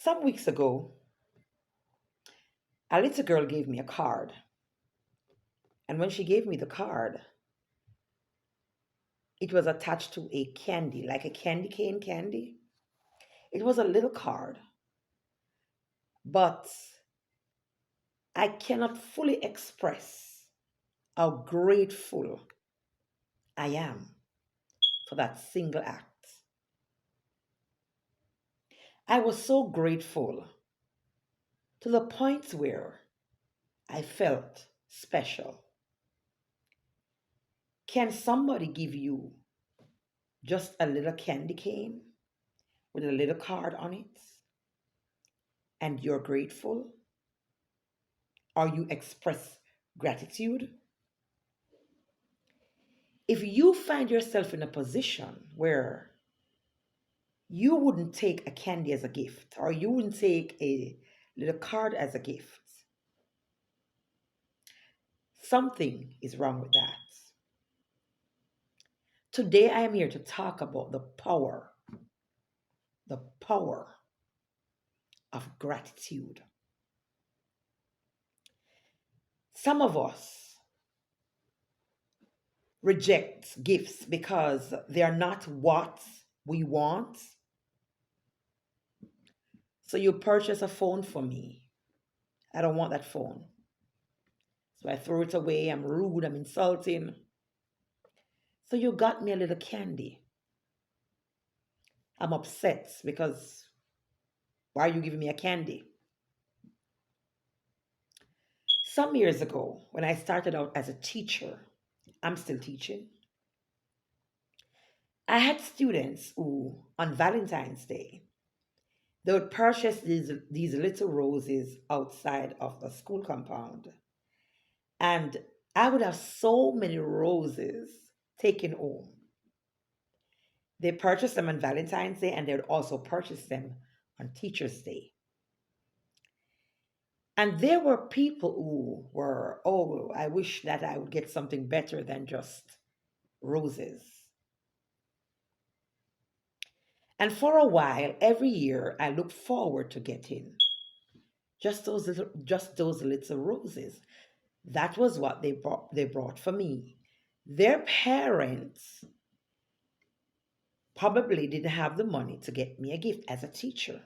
Some weeks ago, a little girl gave me a card. And when she gave me the card, it was attached to a candy, like a candy cane candy. It was a little card, but I cannot fully express how grateful I am for that single act. I was so grateful to the point where I felt special. Can somebody give you just a little candy cane with a little card on it and you're grateful? Or you express gratitude? If you find yourself in a position where you wouldn't take a candy as a gift or you wouldn't take a little card as a gift, something is wrong with that. Today I am here to talk about the power of gratitude. Some of us reject gifts because they are not what we want. So you purchase a phone for me. I don't want that phone. So I throw it away. I'm rude. I'm insulting. So you got me a little candy. I'm upset because why are you giving me a candy? Some years ago, when I started out as a teacher, I'm still teaching. I had students who, on Valentine's Day, they would purchase these little roses outside of the school compound. And I would have so many roses taken home. They purchased them on Valentine's Day and they would also purchase them on Teacher's Day. And there were people who were, oh, I wish that I would get something better than just roses. And for a while, every year, I looked forward to getting just those little roses. That was what they brought for me. Their parents probably didn't have the money to get me a gift as a teacher.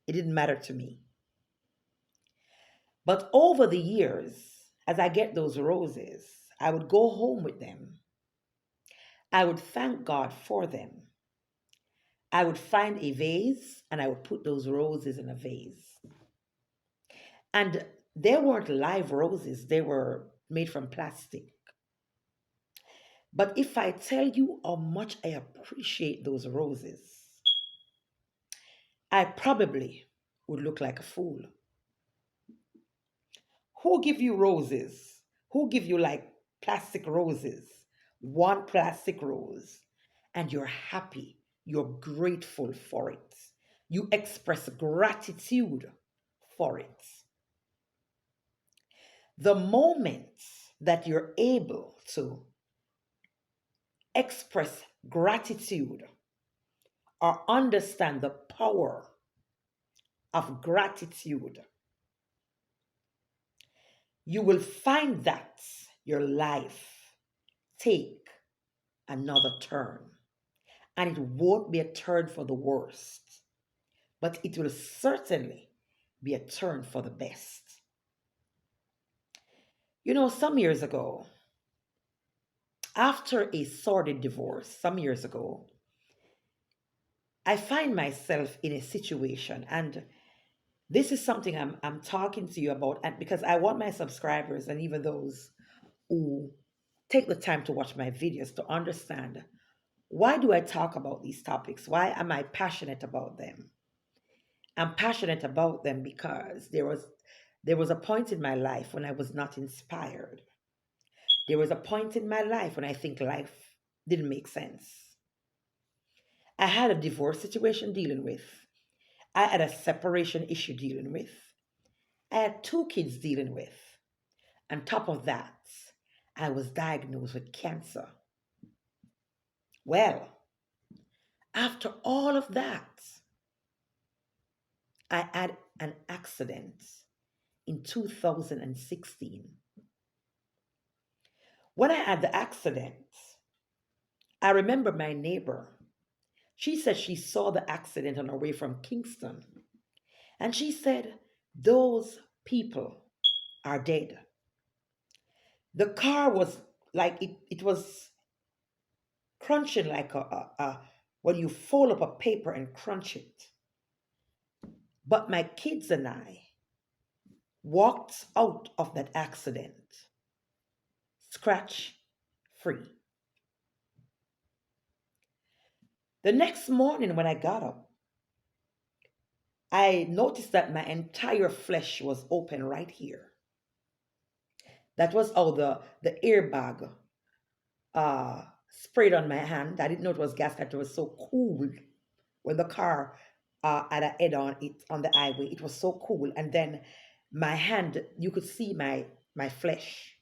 It didn't matter to me. But over the years, as I get those roses, I would go home with them. I would thank God for them. I would find a vase and I would put those roses in a vase. And they weren't live roses, they were made from plastic. But if I tell you how much I appreciate those roses, I probably would look like a fool. Who give you roses? Who give you like plastic roses? One plastic rose, and you're happy, you're grateful for it. You express gratitude for it. The moment that you're able to express gratitude or understand the power of gratitude, you will find that your life take another turn. And it won't be a turn for the worst, but it will certainly be a turn for the best. You know, some years ago, after a sordid divorce, some years ago, I find myself in a situation, and this is something I'm talking to you about, and because I want my subscribers and even those who take the time to watch my videos to understand why do I talk about these topics? Why am I passionate about them? I'm passionate about them because there was a point in my life when I was not inspired. There was a point in my life when I think life didn't make sense. I had a divorce situation dealing with. I had a separation issue dealing with. I had two kids dealing with. On top of that, I was diagnosed with cancer. Well, after all of that, I had an accident in 2016. When I had the accident, I remember my neighbor. She said she saw the accident on her way from Kingston. And she said, those people are dead. The car was like, it was crunching like when you fold up a paper and crunch it. But my kids and I walked out of that accident scratch free. The next morning when I got up, I noticed that my entire flesh was open right here. That was how the airbag sprayed on my hand. I didn't know it was gas. That it was so cool when the car had a head on it on the highway. It was so cool. And then my hand, you could see my flesh.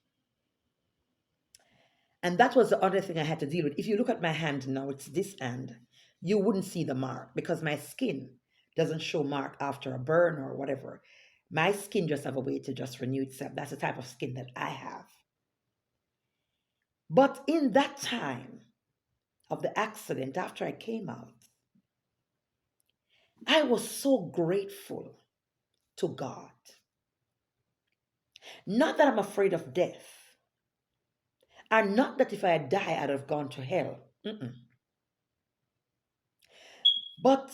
And that was the other thing I had to deal with. If you look at my hand now, it's this hand, you wouldn't see the mark because my skin doesn't show mark after a burn or whatever. My skin just have a way to just renew itself. That's the type of skin that I have. But in that time of the accident, after I came out, I was so grateful to God. Not that I'm afraid of death, and not that if I had died, I'd have gone to hell. Mm-mm. But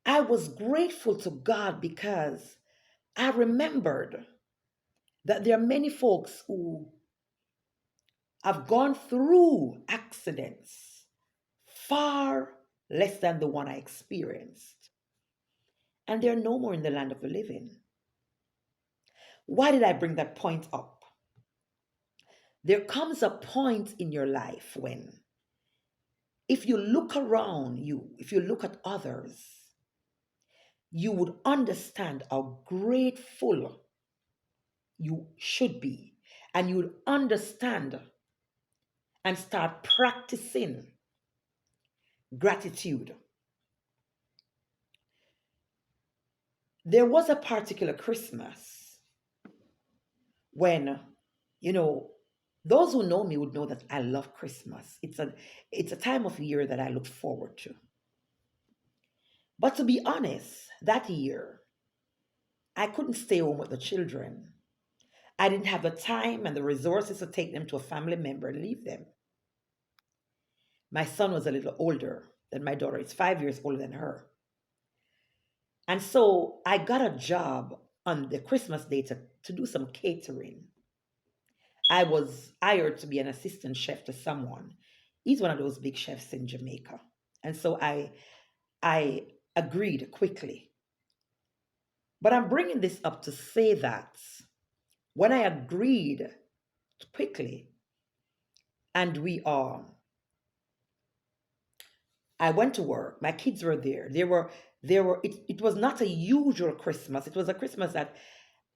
I was grateful to God because I remembered that there are many folks who have gone through accidents far less than the one I experienced, and they're no more in the land of the living. Why did I bring that point up? There comes a point in your life when, if you look around you, if you look at others, you would understand how grateful you should be. And you would understand and start practicing gratitude. There was a particular Christmas when, you know, those who know me would know that I love Christmas. It's a time of year that I look forward to. But to be honest, that year I couldn't stay home with the children. I didn't have the time and the resources to take them to a family member and leave them. My son was a little older than my daughter. It's 5 years older than her. And so I got a job on the Christmas day to do some catering. I was hired to be an assistant chef to someone. He's one of those big chefs in Jamaica. And so I agreed quickly. But I'm bringing this up to say that when I agreed quickly and I went to work. My kids were there. It was not a usual Christmas. It was a Christmas that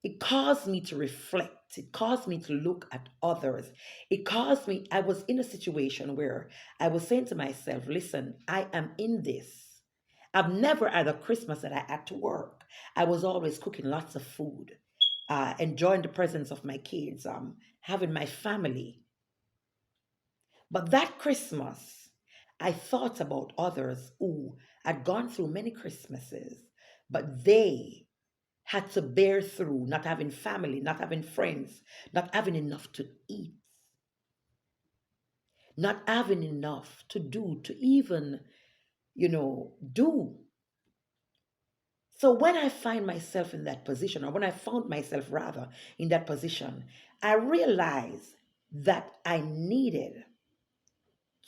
it caused me to reflect. It caused me to look at others. I was in a situation where I was saying to myself, listen, I am in this. I've never had a Christmas that I had to work. I was always cooking lots of food, enjoying the presence of my kids, having my family. But that Christmas, I thought about others who had gone through many Christmases, but they had to bear through not having family, not having friends, not having enough to eat, not having enough to do, to even, do. So when I find myself in that position, or when I found myself rather in that position, I realized that I needed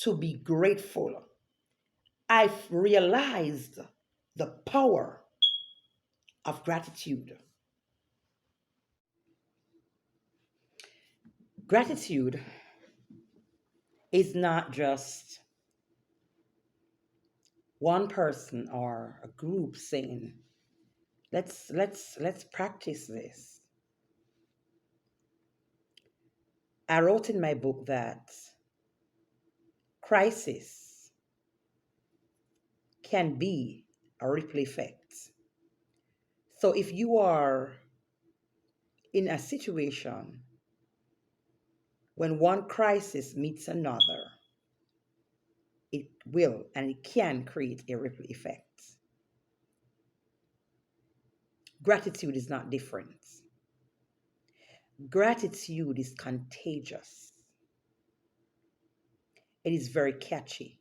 to be grateful. I've realized the power of gratitude. Gratitude is not just one person or a group saying, let's practice this. I wrote in my book that crisis can be a ripple effect. So if you are in a situation when one crisis meets another, it will and it can create a ripple effect. Gratitude is not different. Gratitude is contagious. It is very catchy.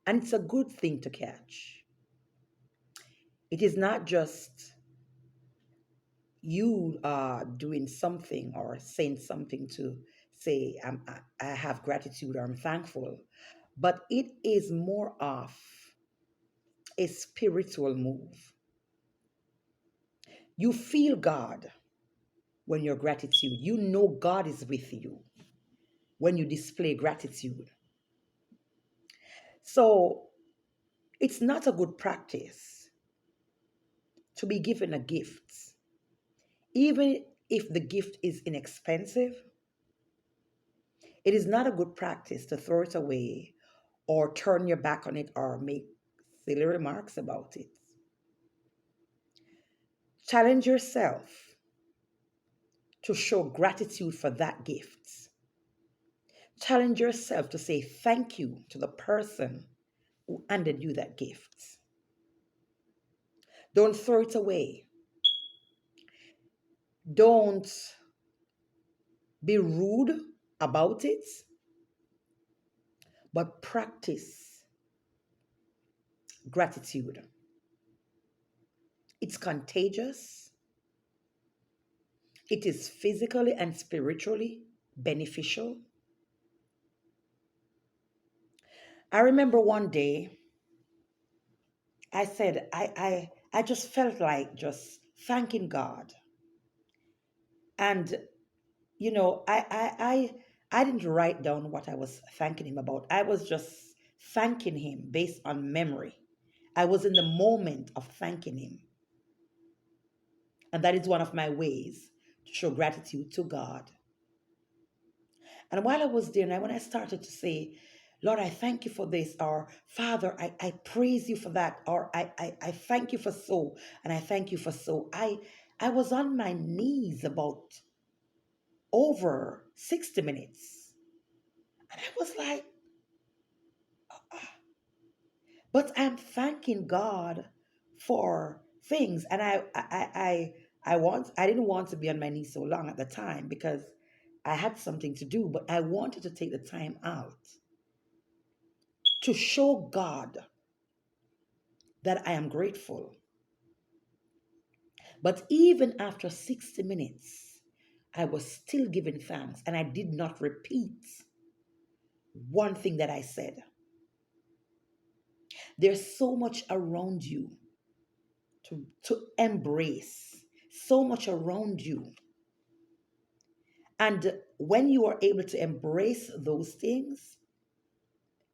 And it's a good thing to catch. It is not just you doing something or saying something to say, I have gratitude or I'm thankful, but it is more of a spiritual move. You feel God when you're gratitude. You know God is with you when you display gratitude. So it's not a good practice to be given a gift, even if the gift is inexpensive. It is not a good practice to throw it away or turn your back on it or make silly remarks about it. Challenge yourself to show gratitude for that gift. Challenge yourself to say thank you to the person who handed you that gift. Don't throw it away. Don't be rude about it, but practice gratitude. It's contagious, it is physically and spiritually beneficial. I remember one day I said, I just felt like just thanking God. And, I didn't write down what I was thanking Him about. I was just thanking Him based on memory. I was in the moment of thanking Him. And that is one of my ways to show gratitude to God. And while I was there, and when I started to say, Lord, I thank you for this, or Father, I praise you for that, or I thank you for so, and I thank you for so. I was on my knees about over 60 minutes. And I was like, but I'm thanking God for things. And I didn't want to be on my knees so long at the time because I had something to do, but I wanted to take the time out to show God that I am grateful. But even after 60 minutes, I was still giving thanks and I did not repeat one thing that I said. There's so much around you to embrace, so much around you. And when you are able to embrace those things,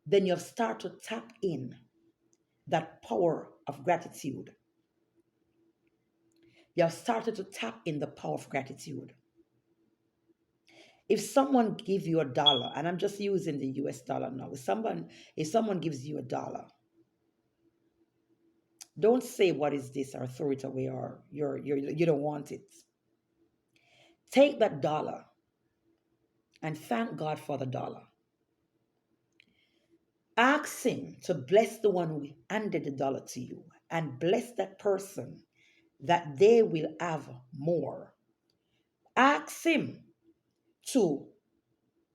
then you start to tap in that power of gratitude. You have started to tap in the power of gratitude. If someone gives you a dollar, and I'm just using the US dollar now, if someone gives you a dollar, don't say what is this or throw it away or you don't want it. Take that dollar and thank God for the dollar. Ask him to bless the one who handed the dollar to you and bless that person that they will have more. Ask him to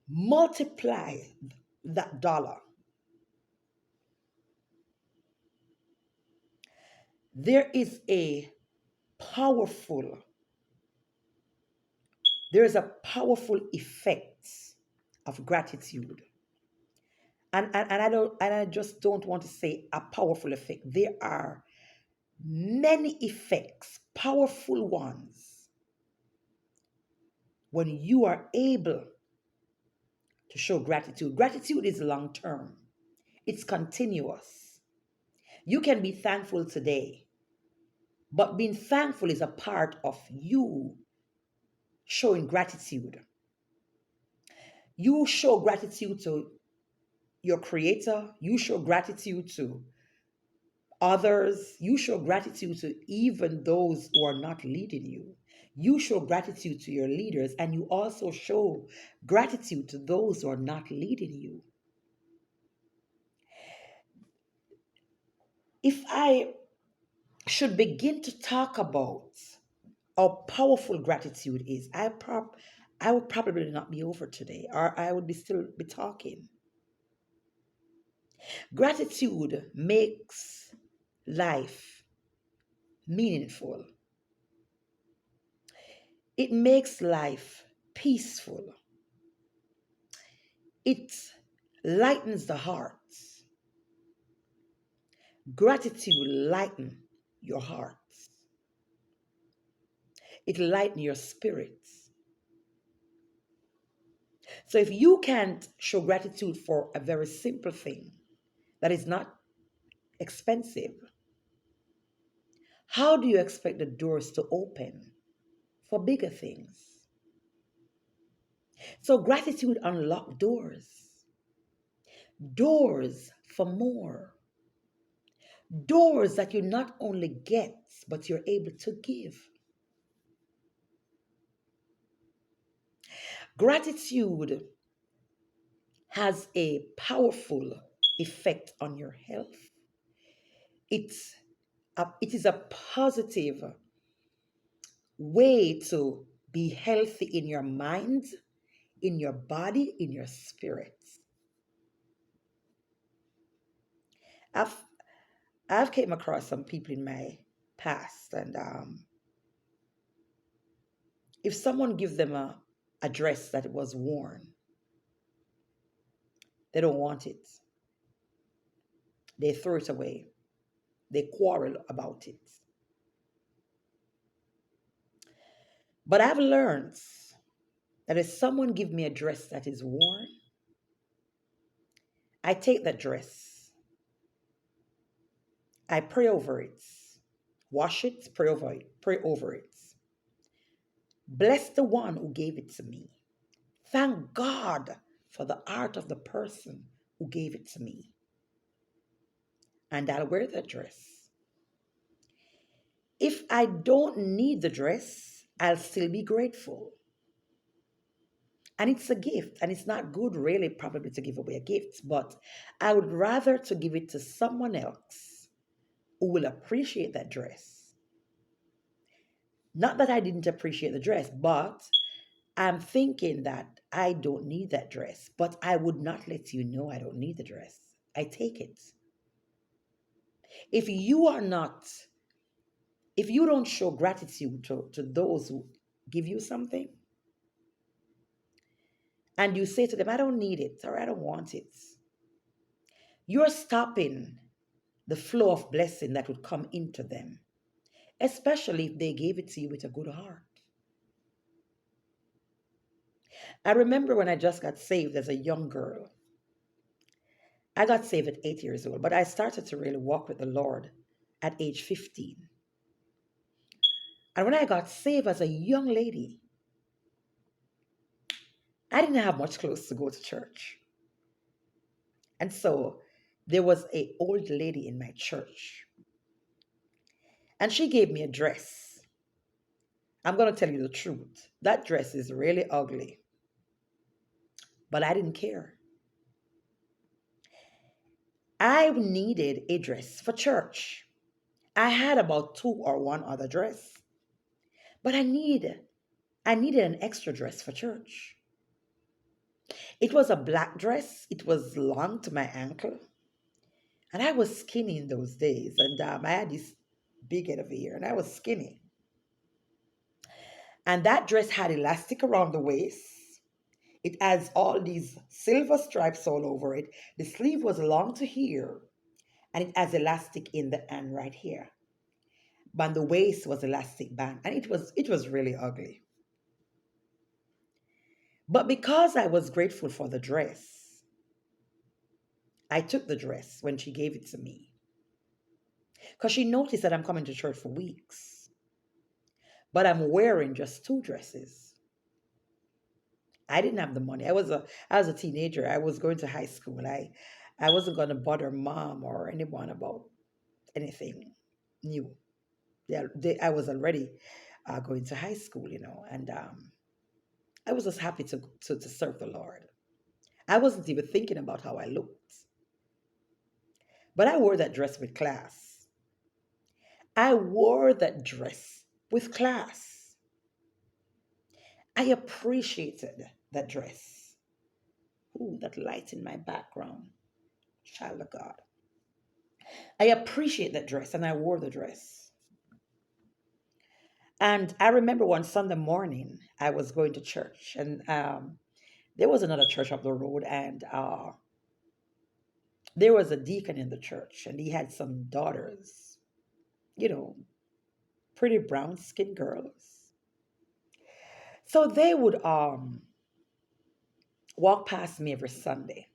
multiply that dollar. There is a powerful, there is a powerful effect of gratitude. And I just don't want to say a powerful effect. There are many effects, powerful ones, when you are able to show gratitude. Gratitude is long term, it's continuous. You can be thankful today, but being thankful is a part of you showing gratitude. You show gratitude to your creator, you show gratitude to Others, you show gratitude to even those who are not leading you. You show gratitude to your leaders, and you also show gratitude to those who are not leading you. If I should begin to talk about how powerful gratitude is, I would probably not be over today, or I would be still be talking. Gratitude makes life meaningful. It makes life peaceful. It lightens the hearts. Gratitude lighten your hearts. It lighten your spirits. So if you can't show gratitude for a very simple thing that is not expensive, how do you expect the doors to open for bigger things? So gratitude unlock doors, doors for more, doors that you not only get, but you're able to give. Gratitude has a powerful effect on your health. It's it is a positive way to be healthy in your mind, in your body, in your spirit. I've I've came across some people in my past, and if someone gives them a dress that was worn, they don't want it. They throw it away. They quarrel about it. But I've learned that if someone give me a dress that is worn, I take that dress, I pray over it, wash it, pray over it. Bless the one who gave it to me. Thank God for the art of the person who gave it to me. And I'll wear that dress. If I don't need the dress, I'll still be grateful. And it's a gift, and it's not good, really, probably to give away a gift, but I would rather to give it to someone else who will appreciate that dress. Not that I didn't appreciate the dress, but I'm thinking that I don't need that dress, but I would not let you know I don't need the dress. I take it. If you are not, if you don't show gratitude to those who give you something, and you say to them, I don't need it or I don't want it, you're stopping the flow of blessing that would come into them, especially if they gave it to you with a good heart. I remember when I just got saved as a young girl. I got saved at 8 years old, but I started to really walk with the Lord at age 15. And when I got saved as a young lady, I didn't have much clothes to go to church. And so there was a old lady in my church, and she gave me a dress. I'm going to tell you the truth. That dress is really ugly, but I didn't care. I needed a dress for church. I had about two or one other dress, but I needed an extra dress for church. It was a black dress. It was long to my ankle, and I was skinny in those days. And I had this big head of hair, and I was skinny. And that dress had elastic around the waist. It has all these silver stripes all over it. The sleeve was long to here, and it has elastic in the end right here. But the waist was elastic band, and it was really ugly. But because I was grateful for the dress, I took the dress when she gave it to me. Because she noticed that I'm coming to church for weeks, but I'm wearing just two dresses. I didn't have the money. I was a teenager. I was going to high school. I wasn't going to bother mom or anyone about anything new. I was already going to high school, and I was just happy to serve the Lord. I wasn't even thinking about how I looked, but I wore that dress with class. I wore that dress with class. I appreciated that dress. Ooh, that light in my background, child of God. I appreciate that dress, and I wore the dress. And I remember one Sunday morning, I was going to church, and there was another church up the road, and there was a deacon in the church, and he had some daughters, you know, pretty brown skinned girls. So they would walk past me every Sunday,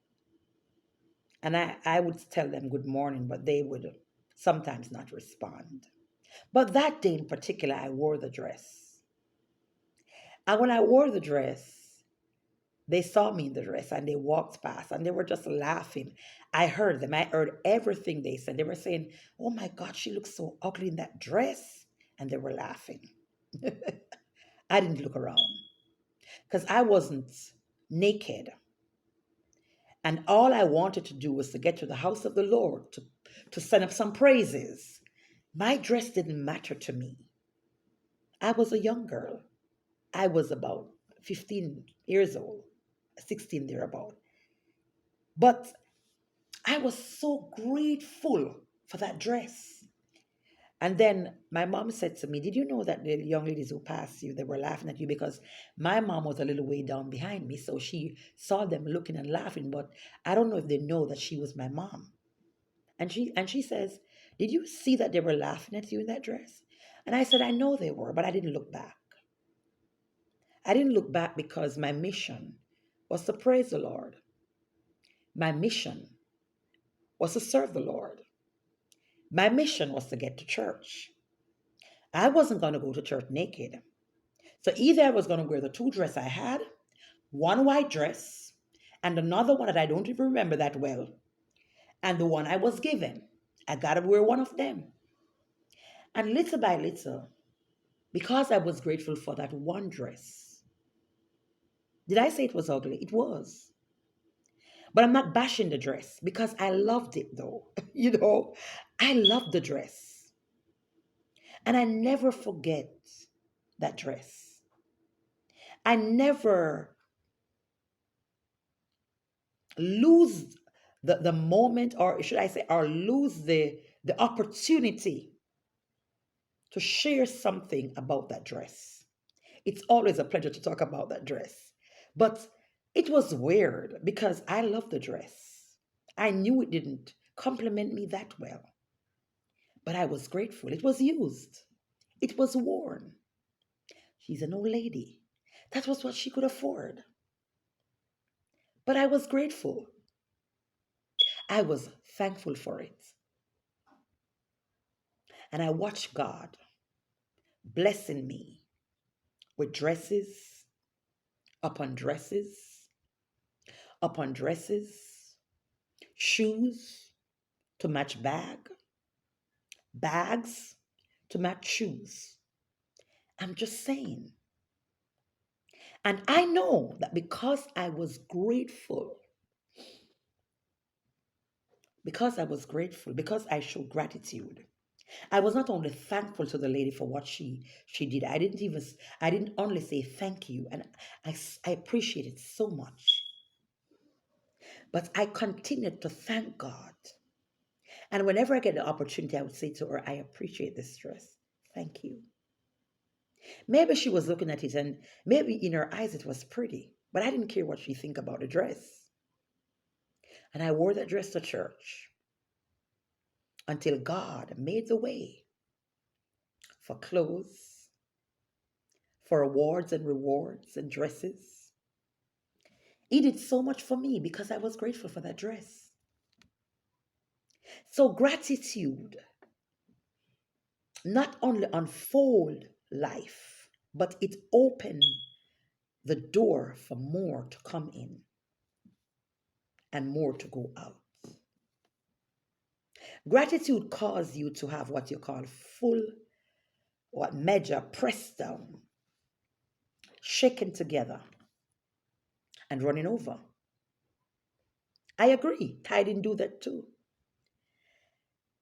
and I would tell them good morning, but they would sometimes not respond. But that day in particular, I wore the dress. And when I wore the dress, they saw me in the dress and they walked past and they were just laughing. I heard them. I heard everything they said. They were saying, "Oh my God, she looks so ugly in that dress." And they were laughing. I didn't look around because I wasn't naked. And all I wanted to do was to get to the house of the Lord to send up some praises. My dress didn't matter to me. I was a young girl. I was about 15 years old, 16 thereabout. But I was so grateful for that dress. And then my mom said to me, "Did you know that the young ladies who passed you, they were laughing at you?" Because my mom was a little way down behind me. So she saw them looking and laughing, but I don't know if they know that she was my mom. And she says, "Did you see that they were laughing at you in that dress?" And I said, "I know they were, but I didn't look back. I didn't look back because my mission was to praise the Lord. My mission was to serve the Lord. My mission was to get to church. I wasn't going to go to church naked. So either I was going to wear the two dresses I had, one white dress, and another one that I don't even remember that well, and the one I was given. I got to wear one of them. And little by little, because I was grateful for that one dress, did I say it was ugly? It was. But I'm not bashing the dress because I loved it though. I loved the dress. And I never forget that dress. I never lose the moment, or should I say, or lose the opportunity to share something about that dress. It's always a pleasure to talk about that dress. But it was weird because I love the dress. I knew it didn't compliment me that well, but I was grateful. It was used, it was worn. She's an old lady. That was what she could afford. But I was grateful. I was thankful for it. And I watched God blessing me with dresses upon dresses upon dresses, shoes to match bags to match shoes. I'm just saying. And I know that because I was grateful, because I showed gratitude, I was not only thankful to the lady for what she did. I didn't only say thank you, and I appreciate it so much. But I continued to thank God. And whenever I get the opportunity, I would say to her, "I appreciate this dress. Thank you." Maybe she was looking at it and maybe in her eyes it was pretty, but I didn't care what she think about the dress. And I wore that dress to church until God made the way for clothes, for awards and rewards and dresses. He did so much for me because I was grateful for that dress. So gratitude not only unfold life, but it opened the door for more to come in and more to go out. Gratitude causes you to have what you call full, what measure pressed down, shaken together, and running over. I agree. I didn't do that too.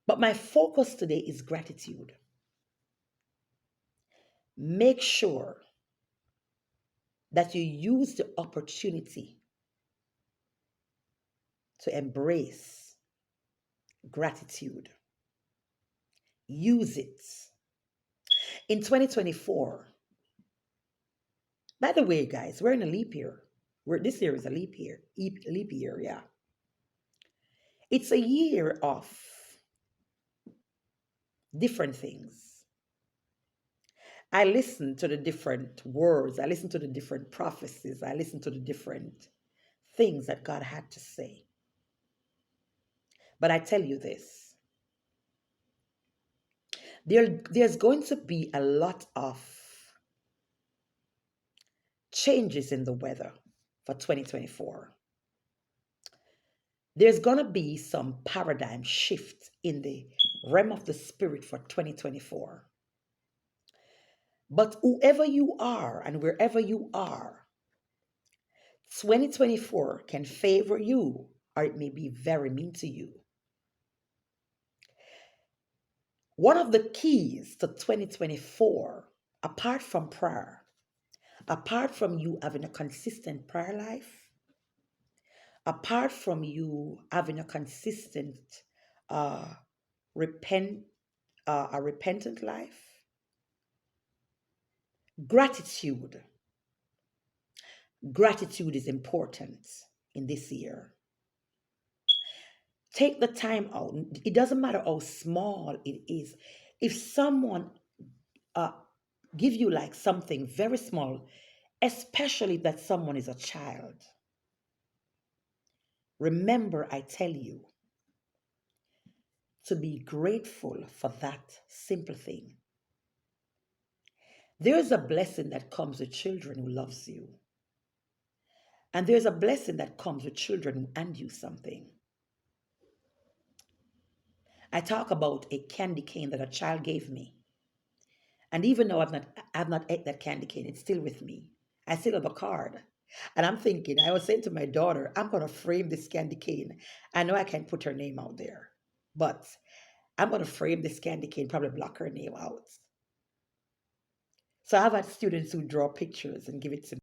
But my focus today is gratitude. Make sure that you use the opportunity to embrace gratitude. Use it. In 2024, by the way, guys, we're in a leap year. This year is a leap year. Leap year, yeah. It's a year of different things. I listen to the different words. I listen to the different prophecies. I listen to the different things that God had to say. But I tell you this, there's going to be a lot of changes in the weather for 2024. There's going to be some paradigm shift in the realm of the spirit for 2024. But whoever you are and wherever you are, 2024 can favor you or it may be very mean to you. One of the keys to 2024, apart from prayer, apart from you having a consistent prayer life, apart from you having a consistent uh, repent a repentant life, gratitude. Gratitude is important in this year. Take the time out. It doesn't matter how small it is. If someone uh, give you like something very small, especially that someone is a child, remember I tell you to be grateful for that simple thing. There's a blessing that comes with children who loves you. And there's a blessing that comes with children who hand you something. I talk about a candy cane that a child gave me. And even though I've not ate that candy cane, it's still with me. I still have a card. And I'm thinking, I was saying to my daughter, I'm gonna frame this candy cane. I know I can't put her name out there, but I'm gonna frame this candy cane, probably block her name out. So I've had students who draw pictures and give it to me.